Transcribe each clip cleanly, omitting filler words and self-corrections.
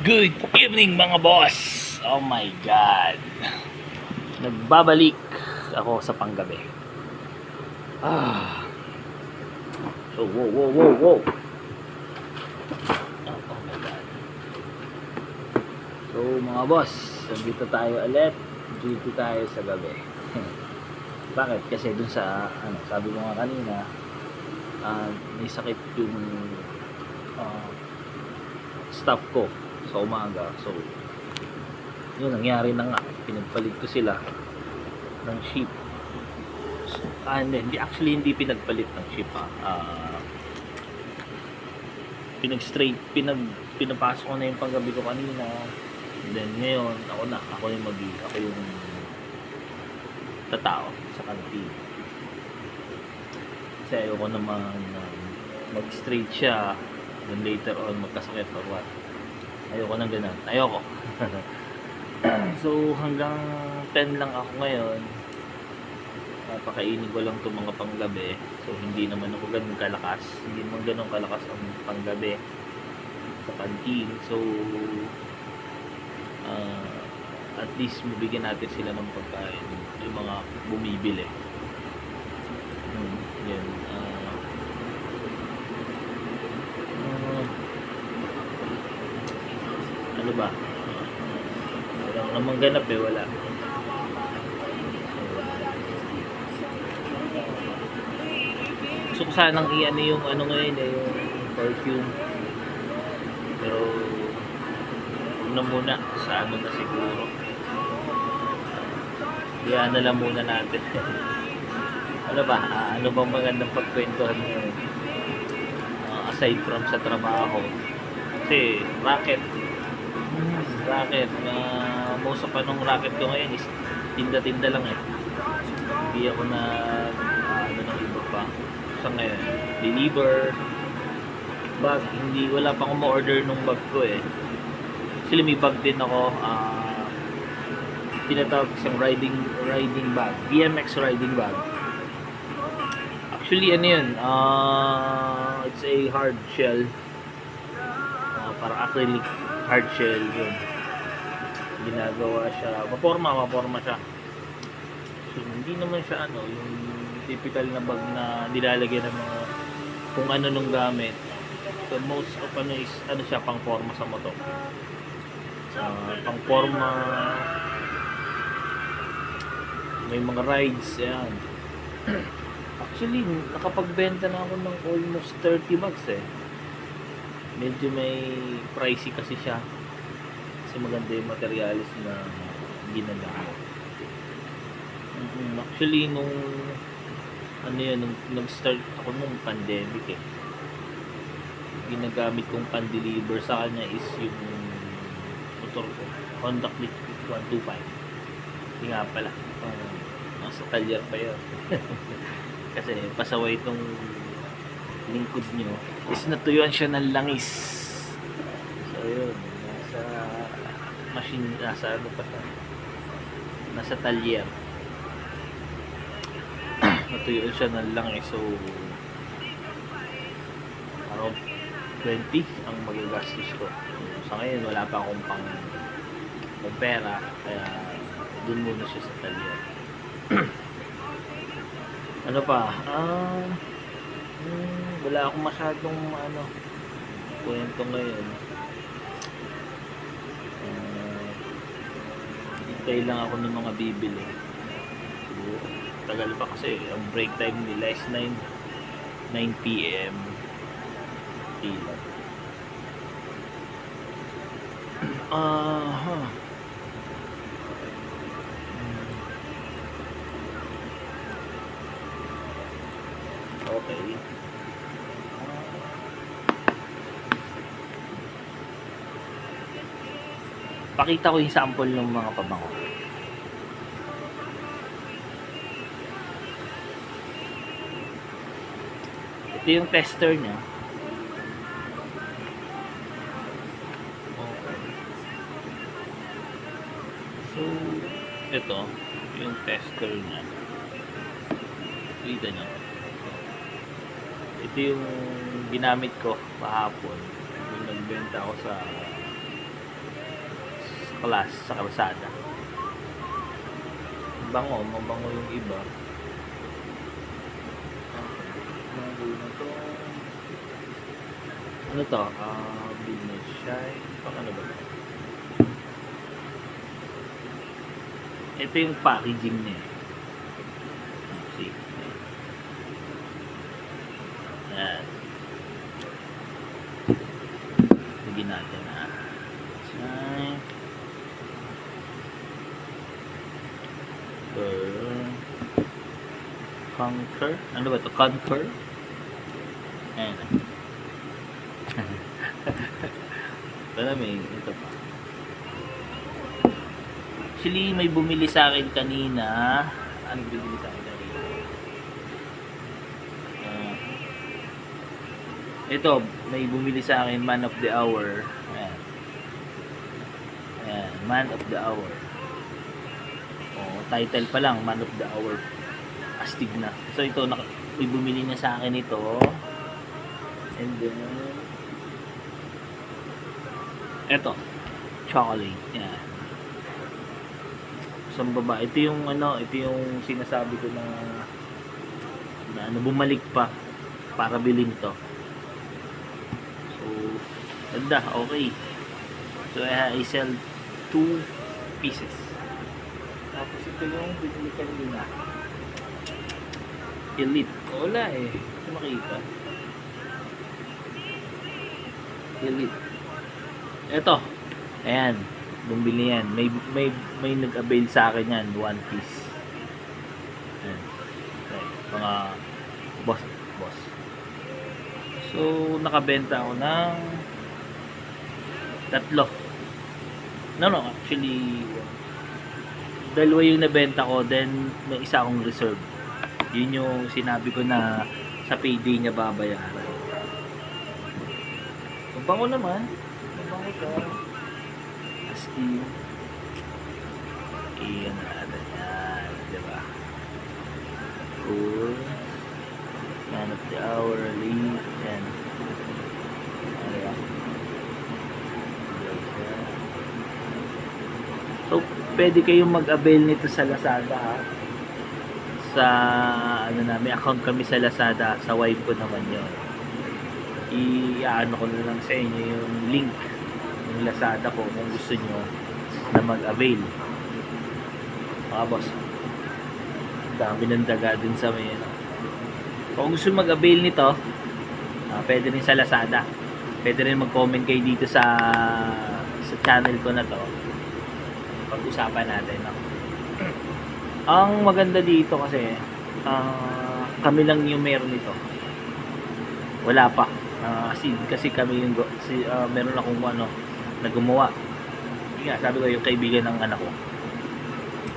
Good evening mga boss! Oh my God! Nagbabalik ako sa panggabi. Ah. So, wow. Oh my God. So, mga boss, nandito tayo ulit. Duty tayo sa gabi. Bakit? Kasi dun sa, sabi mo nga kanina, may sakit yung staff ko sa umaga. So, yun, nangyari na nga. Pinagpalit ko sila ng shift. Hindi pinagpalit ng shift. Pinapasok ko na yung panggabi ko kanina. And then ngayon, ako yung tatao sa kantin. Kasi ayoko naman mag-straight siya, then later on magkasakit or what. Ayoko nang ganun. Ayoko. So hanggang 10 lang ako ngayon. Napakainin ko lang itong mga panggabi. So hindi naman ako ganun kalakas. Hindi naman ganun kalakas ang panggabi sa kantin. So at least mabigyan natin sila ng pagkain, yung mga bumibili. Yan. Ano ba? Wala namang ganap wala. Gusto ko sanang i-ano yung ngayon yung perfume. Pero huwag na muna. Sa na siguro. Kaya na lang muna natin. Ano ba? Ano bang magandang pagkwentuhan ngayon? Aside from sa trabaho. Kasi racket. Most of anong racket ko ngayon is tinda-tinda lang Hindi ako na ng iba pa. Sa ngayon, deliver bag, wala pa akong ma-order nung bag ko Actually may bag din ako, tinatawag siyang riding bag, BMX riding bag. Actually it's a hard shell, para acrylic hard shell yun. Ginagawa siya, maporma siya. So hindi naman siya yung typical na bag na nilalagyan ng mga kung ano nung gamit. So most of is siya, pang forma sa motor. Pang forma, may mga rides yan. Actually nakapagbenta na ako ng almost 30 bags Medyo may pricey kasi siya. Kasi maganda yung materialis na ginagamit. Actually nung nag-start ako nung pandemic ginagamit kong pan-deliver sa kanya is yung motor ko, Honda Click 125. Hindi nga pala, nasa talyer pa yun. Kasi pasaway itong lingkod nyo is natuyuan siya ng langis. So yun, nasa machine, nasa talyer. Natuyuan siya ng langis. So around 20 ang magagastos ko. Sa ngayon wala pa akong pang pera, kaya dun muna siya sa talyer. Ano pa? Wala akong masyadong kwento ngayon. Hintay lang ako ng mga bibili. Siguro tagal pa kasi ang break time nila is 9 PM. Tila. Okay. Pakita ko yung sample ng mga pabango. Ito yung tester niya. Okay. So, ito yung tester niya. Kita niyo. Ito yung ginamit ko kahapon nung nagbenta ako sa class sa kalsada. Mabango yung iba. Ano to? Business shine. Pang ano ba? Ito yung packaging niya. See? Ayan. Lagyan natin na. Shine. Conquer. Ano ba ito? Conquer. Ayan. Ito pa. Actually, may bumili sa akin kanina. Ano bumili sa akin kanina? Ito, may bumili sa akin Man of the Hour. Ayan. Ayan, Man of the Hour. Title pa lang, Man of the Hour. Astig na. So ito, may bumili na sa akin ito. And then ito, chocolate. Yan. Sa baba, ito yung sinasabi ko na bumalik pa para bilhin to. So, ganda, okay. So, I sell 2 pieces. Tapos ito yung binili kanina. Elite. Wala eh. Ito makita. Elite. Ito. Ayan. Bumili yan. May nag-avail sa akin yan. 1 piece. Ayan. Okay. Mga boss. So, nakabenta ako ng 3. No, actually 2 yung nabenta ko, then may isa akong reserve. Yun yung sinabi ko na sa payday niya babayaran. Mabango naman. Mabango ka. As in. Iyan natin yan. Diba? Cool. Man of the Hour. Lead. Yan. Diba? So, pwede kayong mag-avail nito sa Lazada, ha? Sa may account kami sa Lazada, sa wife ko naman yun. I-ano ko na lang sa inyo yung link ng Lazada ko kung gusto nyo na mag-avail. Mga boss, dami ng daga din sa may kung gusto mag-avail nito, pwede rin sa Lazada. Pwede rin mag-comment kayo dito sa channel ko na to. Pag-usapan natin, no? Ang maganda dito kasi kami lang yung meron nito. Wala pa. Kasi kami yung meron akong na gumawa. Yung nga, sabi ko yung kaibigan ng anak ko.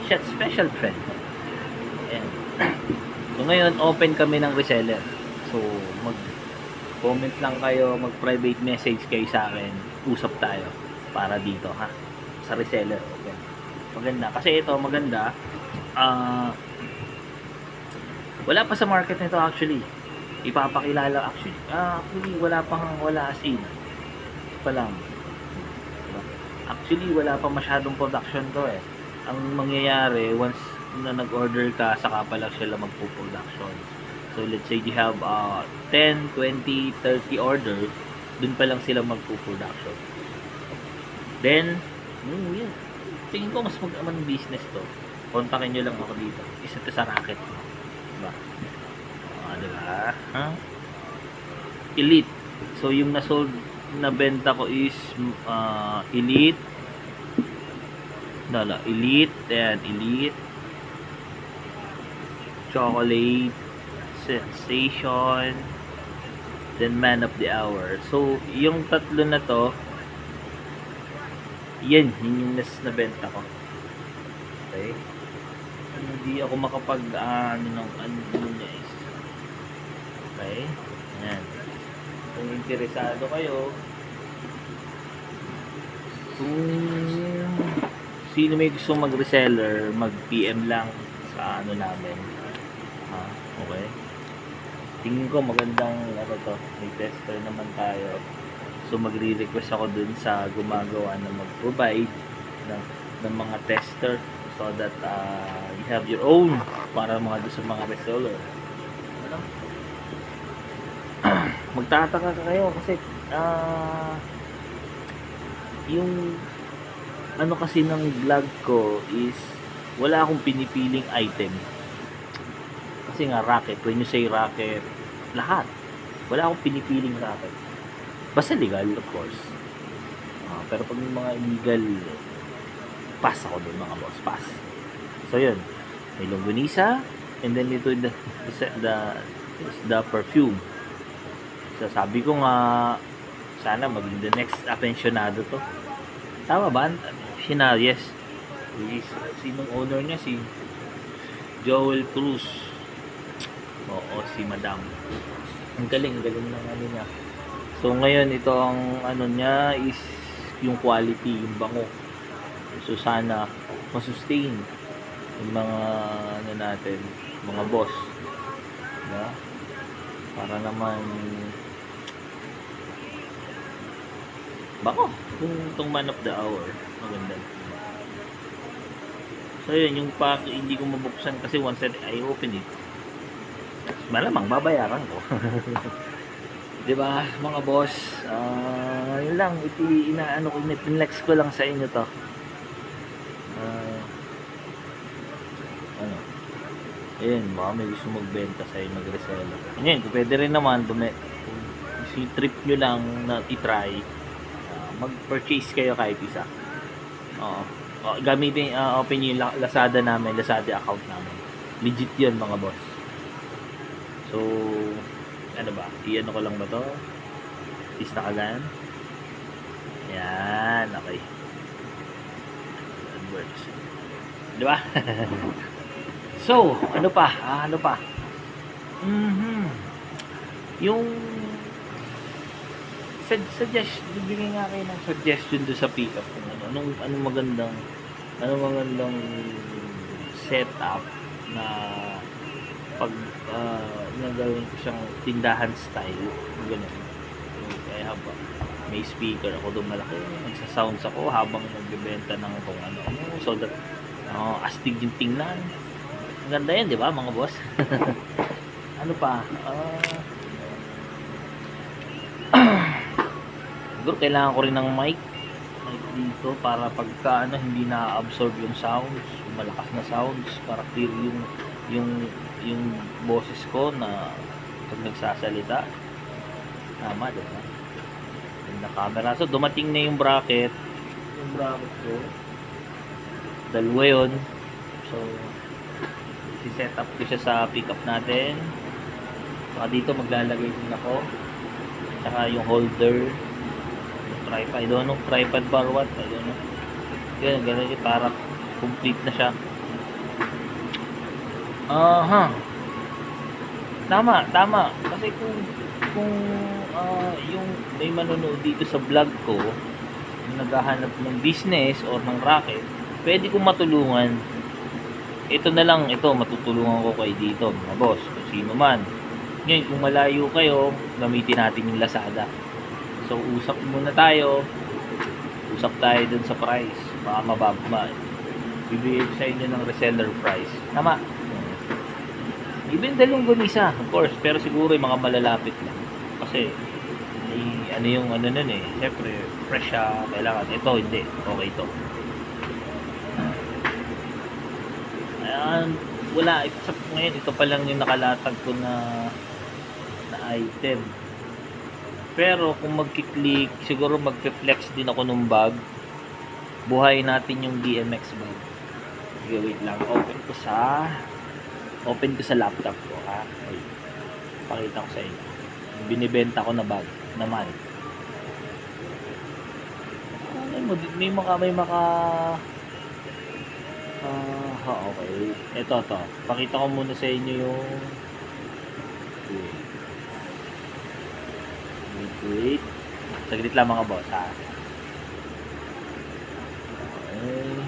Siya, special friend. Ayan. So ngayon, open kami ng reseller. So mag-comment lang kayo, mag-private message kayo sa akin. Usap tayo para dito, ha? Sa reseller, open. Maganda. Kasi ito, maganda. Wala pa sa market nito actually. Ipapakilala actually. Wala as in. Pa lang. Actually, wala pa masyadong production to eh. Ang mangyayari, once na nag-order ka, saka pa lang sila magpo-production. So, let's say you have 10, 20, 30 orders, dun pa lang sila magpo-production. Then, yeah. Tingin ko mas mag-aman business to. Kontakin nyo lang ako dito. Isa to sa racket. Diba? Diba? Huh? Elite. So, yung na benta ko is Elite. Elite. Ayan, Elite. Chocolate. Sensation. Then, Man of the Hour. So, yung tatlo na to, yun yung nabenta ko. Okay? Hindi ako makapag guys. Okay? Ayan. Kung interesado kayo, kung sino may gusto mag-reseller, mag-PM lang sa namin. Okay? Tingin ko magandang may tester naman tayo. So magre-request ako dun sa gumagawa na mag-provide ng, ng mga tester so that you have your own para mga doon sa mga reseller. Ano? Magtataka ka kayo kasi yung ano kasi ng vlog ko is wala akong pinipiling item. Kasi nga racket, when you say racket, lahat. Wala akong pinipiling racket. Basta legal, of course. Pero pag yung mga illegal, pass ako doon mga boss, pass. So yun, may longganisa, and then ito the perfume. So sabi ko nga, sana maging the next apensionado to. Tama ba? Yes. Sinong owner niya? Si Joel Cruz. Oo, si Madam. Ang galing ng ano niya. So ngayon ito ang ano niya is yung quality, yung bango. So sana ma-sustain yung mga ano natin, mga boss. Diba? Para naman bango. Itong man of the hour. Maganda. So yun, yung pack hindi ko mabuksan kasi once I open it, malamang babayaran ko. Diba mga boss, yun lang, inaano ko, pinlex ko lang sa inyo to. Ano, ayun, baka may gusto magbenta sa inyo, mag-reseller. Ngayon, kung pwede rin naman, si trip nyo lang na i-try, mag-purchase kayo kahit isa. Gamitin, open nyo yung Lazada namin, Lazada account namin. Legit yun mga boss. So, ano ba? I-ano ko lang ba to? Pista ka lang? Yan, okay. AdWords. Di ba? So, ano pa? Yung bigyan nga kayo ng suggestion doon sa pick-up kung anong magandang setup na pag nagawin ko siyang tindahan style, gano'n. Kaya may speaker ako doon malaki, nagsa-sounds ako habang nagbebenta ng kung ano, so that astig yung tingnan. Ang ganda yan, di ba mga boss? Ano pa? Siguro kailangan ko rin ng mic dito para pagka hindi na-absorb yung sounds, yung malakas na sounds, para clear yung boses ko na pag nagsasalita. Tama, diba? Ganda camera. So, dumating na yung bracket. Yung bracket ko. Dalawa yun. So, si-set up ko siya sa pickup natin. Saka dito maglalagay din ako. Saka yung holder. Yung tripod. I don't know, tripod bar what. I don't know. Yun, ganun yun. Para complete na siya. Tama. Kasi kung yung may manonood dito sa vlog ko, yung naghahanap ng business or ng racket, pwede kong matulungan. Ito na lang, matutulungan ko kayo dito, mga boss, kung sino man. Ngayon, kung malayo kayo, gamitin natin yung Lazada. So, usap muna tayo. Usap tayo dun sa price. Baka mababa. Bibigay sa inyo ng reseller price. Tama. Even dalong gunisa, of course, pero siguro yung mga malalapit lang. Kasi, ano yung ano nun eh. Siyempre, fresh siya, kailangan. Ito, hindi. Okay ito. Ayan, wala. Ngayon, ito pa lang yung nakalatag ko na item. Pero, kung magkiklik, siguro magke-flex din ako ng bag. Buhay natin yung DMX bag. Sige, wait lang. Open ko sa laptop ko, ha? Okay. Pakita ko sa inyo. Binibenta ko na bag naman. May maka okay. Ito. Pakita ko muna sa inyo yung wait. Saglit lang mga boss, ha? Okay.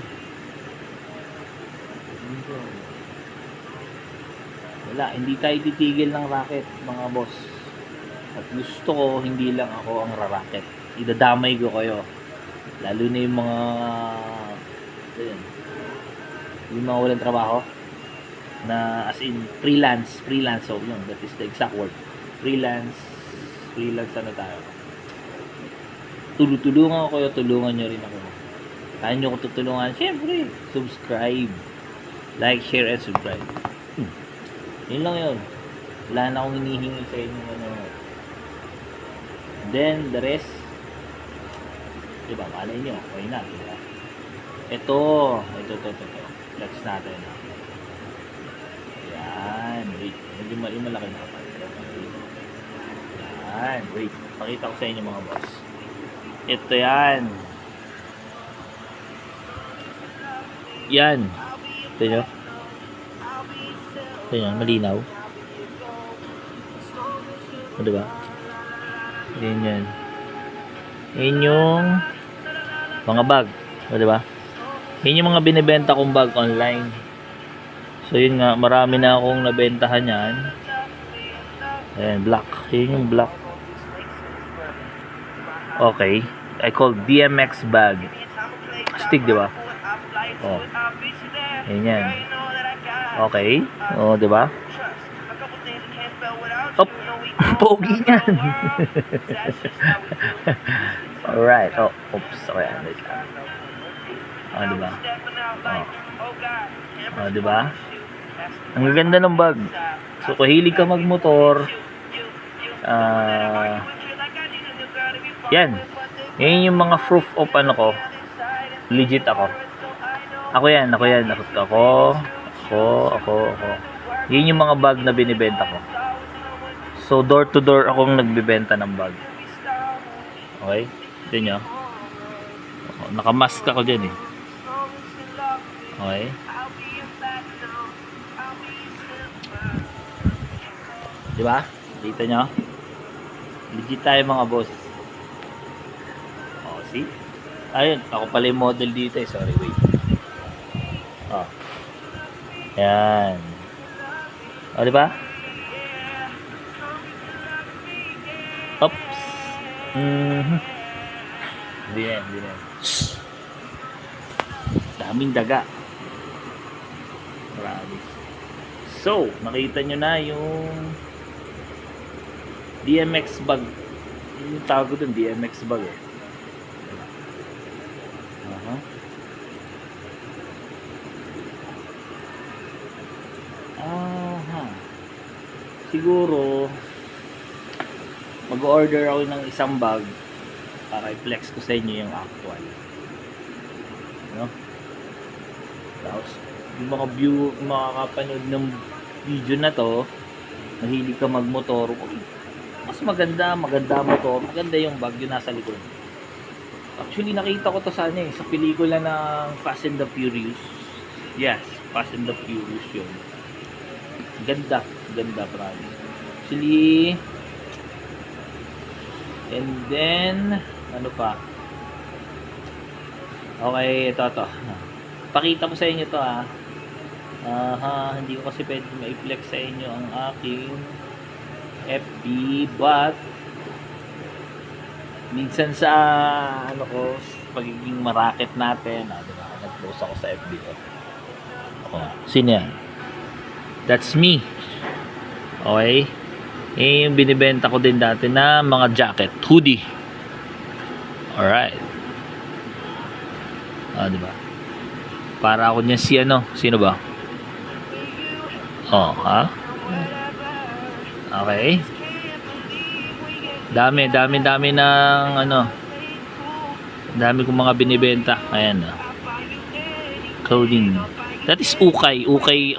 Wala, hindi tayo titigil ng racket, mga boss. At gusto ko, hindi lang ako ang raracket. Idadamay ko kayo. Lalo na yung mga Ayan. Yung mga walang trabaho na as in freelance, so yun, that is the exact word. Freelance ano tayo. Tulungan ko kayo, tulungan nyo rin ako. Kaya nyo ko tutulungan, syempre, subscribe, like, share, and subscribe. Yun lang yun. Wala na akong hinihingi sa inyo ano. Then the rest, diba, malay nyo, okay na, diba? Ito. Flex natin. Yan, wait. Medyo malaki na. Yan, wait. Pakita ko sa inyo mga boss. Ito yan. Yan. Ito nyo. Ito nyo, malinaw. O, diba? Yan yan. Yan yung mga bag. O, diba? Yan yung mga binibenta kong bag online. So, yun nga. Marami na akong nabentahan yan. Ayan, black. Yan yung black. Okay. I call DMX bag. Stick, diba? Oh. Yan yan. Okay. O, diba? Op! Pogi yan! Alright. Oh, oops. Okay, wait lang. Oh, diba? Oh, diba? Ang ganda ng bag. So, kung hilig ka magmotor, yan. Yan yung mga proof of ano ko. Legit ako. Ako yan. Ako. Yan yung mga bag na binibenta ko. So, door to door akong nagbibenta ng bag. Okay? Ito nyo. Nakamask ako dyan eh. Okay? Diba? Dito nyo. Legit tayo mga boss. Oh, see? Ayun, ako pala yung model dito eh. Sorry, wait. Oh. Yan. O, diba? Oops. Hindi na. Daming daga. Marami. So, nakita nyo na yung DMX bag. Yung tawag ko dun, DMX bag eh. Siguro mag-order ako ng isang bag para i-flex ko sa inyo yung actual. No? Tapos yung mga makakapanood ng video na to, mahilig ka magmotor, mas maganda motor, maganda yung bag yun nasa likod. Actually nakita ko to sa sa pelikula ng Fast and the Furious. Yes, Fast and the Furious yun. Ganda promise. Actually, and then ano pa? Okay, ito. Pakita ko sa inyo to hindi ko kasi pwede ma-flex sa inyo ang aking FB, but minsan sa pagiging maraket natin, diba? Nag-post ako sa FB ko. Sino yan? That's me. Okay? Yung binibenta ko din dati na mga jacket, hoodie. Alright. Diba? Para ako niyan si sino ba? Okay. Dami ng dami kong mga binibenta. Ayan. Clothing. That is ukay hoodie.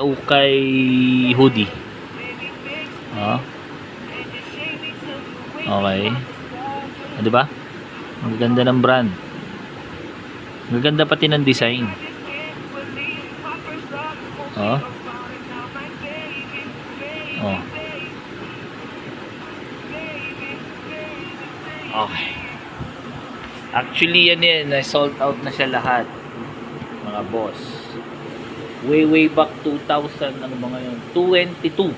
Okay. Diba? Ang ganda ng brand. Ang ganda pati ng design. Okay. Actually yan na-sold out na siya lahat. Mga boss. Way back 2000 ano mga yun, 22.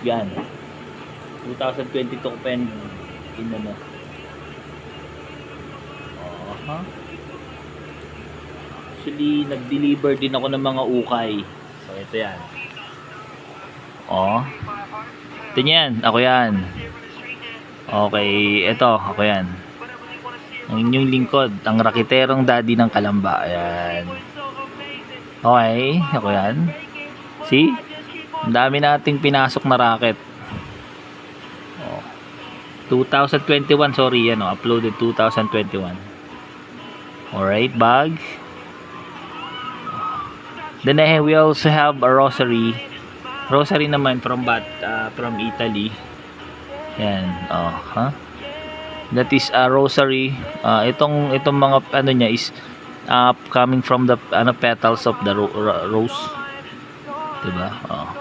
Yan. 2022 ko pa yan Actually, nag-deliver din ako ng mga ukay. So, ito yan. Oh. Ito yan. Ako yan. Okay. Ito. Ako yan. Ang inyong lingkod. Ang rakiterong daddy ng Kalamba. Ayan. Okay. Ako yan. See? Ang dami nating pinasok na racket. Oh. 2021. Sorry. Yan, uploaded 2021. Alright. Bag. Then we also have a rosary. Rosary naman from Italy. Yan. Oh, huh? That is a rosary. Itong mga ano niya is coming from the petals of the rose. 'Di ba? Oh.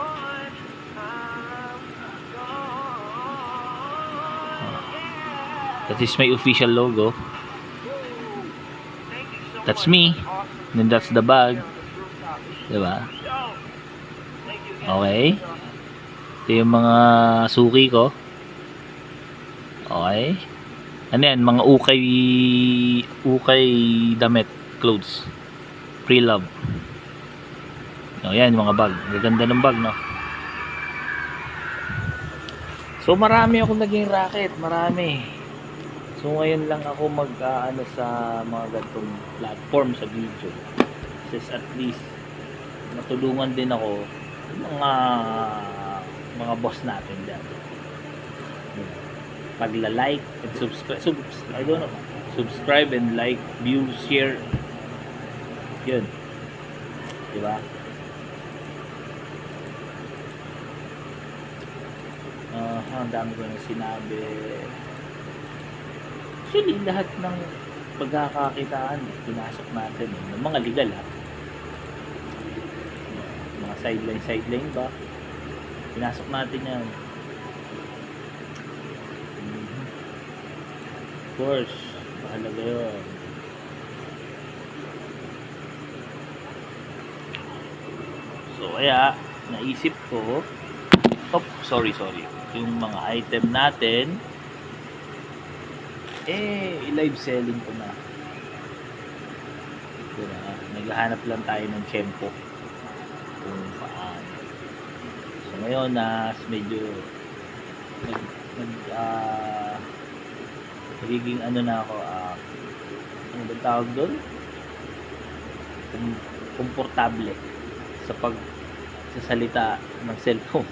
That is my official logo. That's me. Then that's the bag. Diba? Okay. Ito yung mga suki ko. Okay. Ano yan? Mga ukay damit. Clothes. Pre-love. O yan, mga bag. Gaganda ng bag, no? So, marami akong naging racket. Marami. So, ngayon lang ako mag-ano sa mga ganitong platform sa video. Kasi at least natulungan din ako mga boss natin dyan. Pagla-like and subscribe and like, view, share. Yun. Diba? Ang dami ko nang sinabi. Actually, lahat ng pagkakakitaan pinasok natin ng mga legal, ha? Mga sideline ba, pinasok natin yan. Of course, mahalaga yun. So kaya naisip ko, sorry, yung mga item natin i-live selling ko na. Diba? Naghahanap lang tayo ng tempo kung paano. So ngayon medyo nagiging ano na ako, ano ba tawag doon? Komportable sa pagsasalita ng cellphone.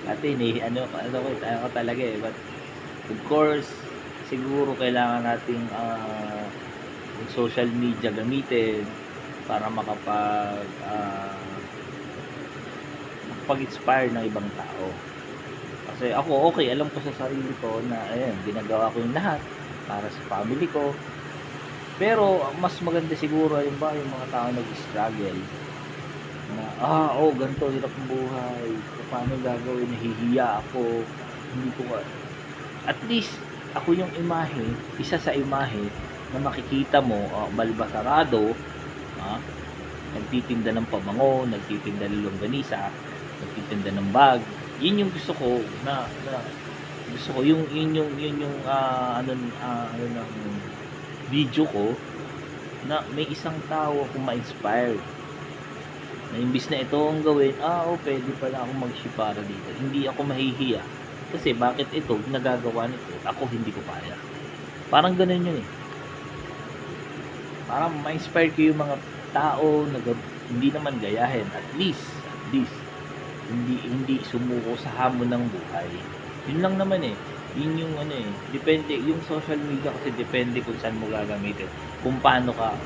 Dati ano ko talaga but of course siguro kailangan nating yung social media gamitin para makapag-inspire ng ibang tao. Kasi ako, okay, alam ko sa sarili ko na ginagawa ko yung lahat para sa family ko. Pero mas maganda siguro yung mga tao nag-struggle na ganito hirap ng buhay, paano gagawin, nahihiya ako, hindi ko at least ako yung isa sa imahe na makikita mo, balbasarado, nagtitinda ng pabango, nagtitinda ng longganisa, nagtitinda ng bag. Yun yung gusto ko yung video ko na may isang tao akong ma-inspire na imbis na ito ang gawin, pwede pala akong mag-ship para dito, hindi ako mahihiya kasi bakit ito nagagawa nito, ako hindi ko kaya. Parang ganun yun parang ma-inspire ko yung mga tao na hindi naman gayahin, at least hindi sumuko sa hamon ng buhay. Yun lang naman yun yung depende yung social media kasi depende kung saan mo gagamitin, kung paano ka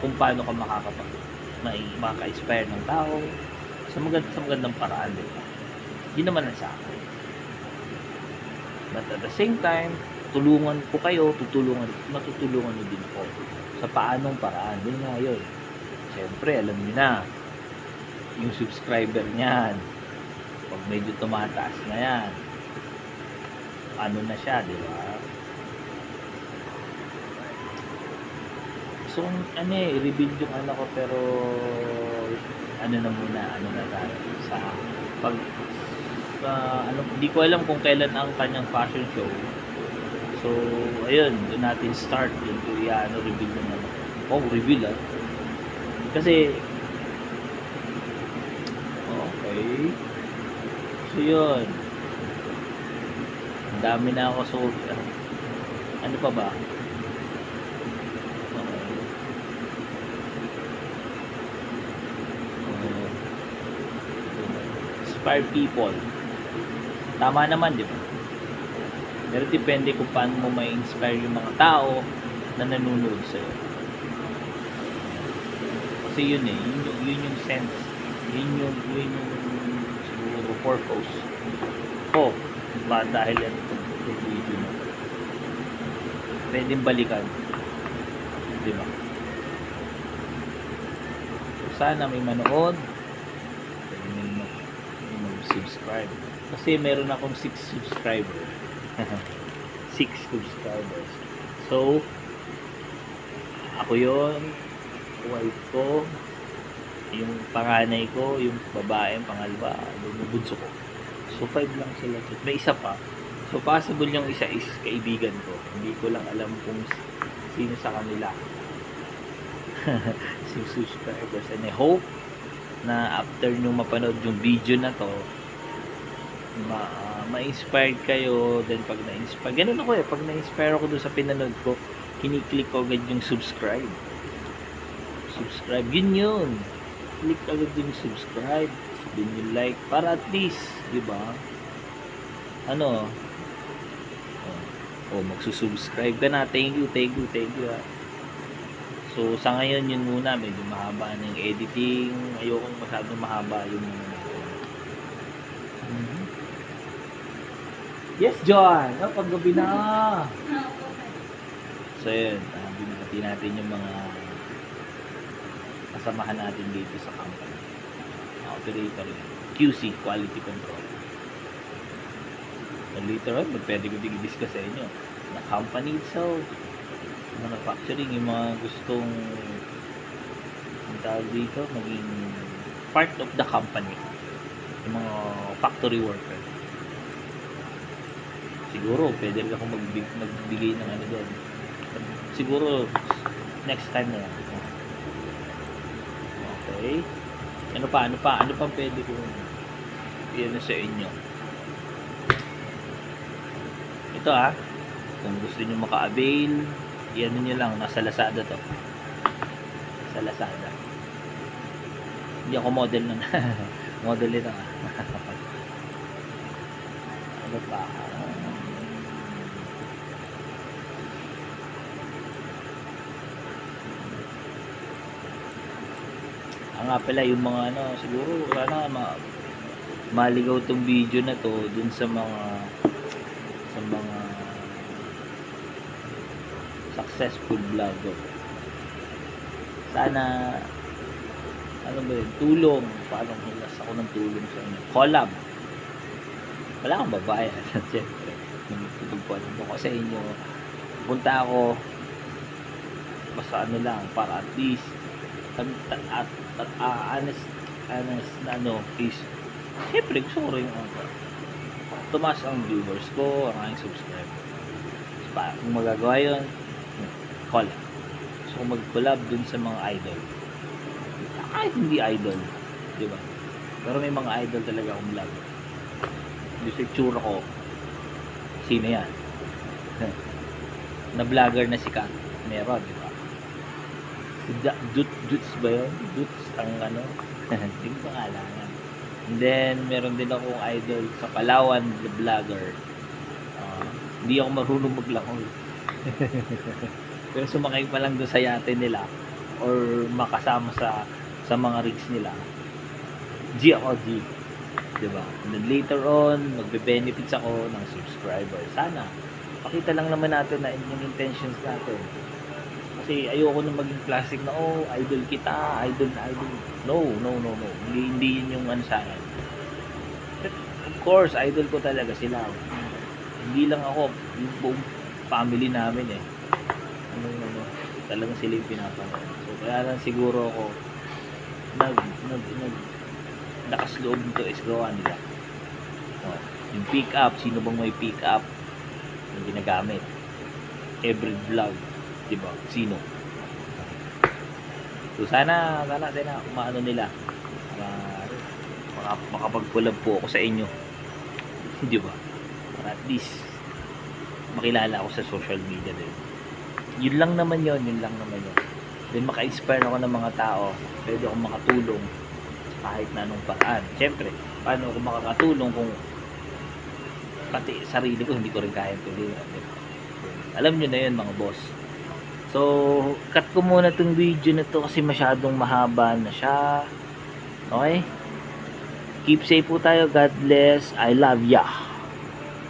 maka-inspire ng tao sa magandang paraan, diba? Yun naman ang sa akin. But at the same time, tulungan ko kayo, matutulungan nyo din ako sa paanong paraan. Yun nga yun. Siyempre, alam nyo na yung subscriber niyan, pag medyo tumataas na yan, ano na siya, di ba? So, i-rebuild yung anak ko, pero ano na tayo sa hindi ko alam kung kailan ang kanyang fashion show. So ayun, doon natin start yung rebuild naman. Oh, reveal ah. Kasi, okay. So, yun. Ang dami na ako. So, ano pa ba? Okay. Inspire people. Tama naman, di ba? Pero depende kung paano mo may inspire yung mga tao na nanonood sa'yo. Kasi yun eh, yun yung sense. Yun yung siguro purpose. Oh, ba dahil yan itong video na. Pwedeng balikan. Di ba? So, sana may manood. May mag-subscribe. Kasi meron akong 6 subscribers. 6 subscribers. So, ako yun, wife ko, yung panganay ko, yung babae, pangalawa, yung bunso ko. So, 5 lang sila. May isa pa. So, possible yung isa is kaibigan ko. Hindi ko lang alam kung sino sa kanila. 6 subscribers. And I hope na after nyo mapanood yung video na to, ma-inspired kayo. Then pag na-inspire, ganun ako eh, pag na-inspire ako doon sa pinanood ko, kiniklik ko agad yung subscribe, yun click agad yung subscribe, then yung like, para at least, di ba, ano, magsusubscribe ka na. Thank you ha. So sa ngayon yun muna, medyo mahaba ng editing, ayokong masyadong mahaba yung Yes, John! Paggabi na! So, yun. Binati natin yung mga kasamahan natin dito sa company. Operator yun. QC, Quality Control. So, later on, pwede ko i-discuss sa inyo. Na company itself, manufacturing, yung mga gustong ang tawag dito, maging part of the company. Yung mga factory worker. Siguro, pwede rin ako magbigay ng ano doon. Siguro, next time na yan. Okay. Ano pa pwede ko yan sa inyo? Ito kung gusto nyo maka-avail, yan nyo lang, nasa Lazada to. Sa Lazada. Hindi ako model nun. Model ito ano pa? Nga pala yung mga siguro sana maligaw tong video na to dun sa mga successful vlogger. Sana tulong, paano hilas ako ng tulong sa inyo. Collab. Wala akong babayan. Siyempre, tutugpuan ko sa inyo. Punta ako basta lang para at least honest na is siyempre gusto ko rin tumaas ang viewers ko, ang aking subscribers. Kung magagawa yun, collab. So kung mag-collab dun sa mga idol, kahit hindi idol, di ba? Pero may mga idol talaga akong vlog. Yung tsura ko, sino yan? Na vlogger na sikat, meron, di ba? Si Duts ba yun? Duts ang hindi ko pangalan. And then meron din akong idol sa Palawan, the vlogger. Hindi ako marunong maglangoy. Pero sumakay pa lang doon sa yate nila or makasama sa mga rigs nila. G, diba? And then later on, magbe-benefits ako ng subscriber. Sana pakita lang naman natin na yung intentions natin. Kasi ayoko na maging plastic na idol kita, idol. No. Hindi yun yung sa akin. Of course, idol ko talaga sila. Hindi lang ako, yung buong family namin talagang sila yung pinapanood. So kaya lang siguro ako lakas loob nito is gawa nila. Yung pick up, sino bang may pick up yung ginagamit? Every vlog, diba? Sino? So sana umaano nila makapag-collab po ako sa inyo. Di ba? Para at least makilala ako sa social media din. Yun lang naman yun. Then maka-inspire ako ng mga tao. Pwede akong makatulong kahit na anong paraan. Siyempre, paano ako makakatulong kung pati sarili ko hindi ko rin kaya tulungan. Diba? Alam nyo na yun mga boss. So, cut ko muna tong video na to kasi masyadong mahaba na siya. Okay? Keep safe po tayo. God bless. I love ya.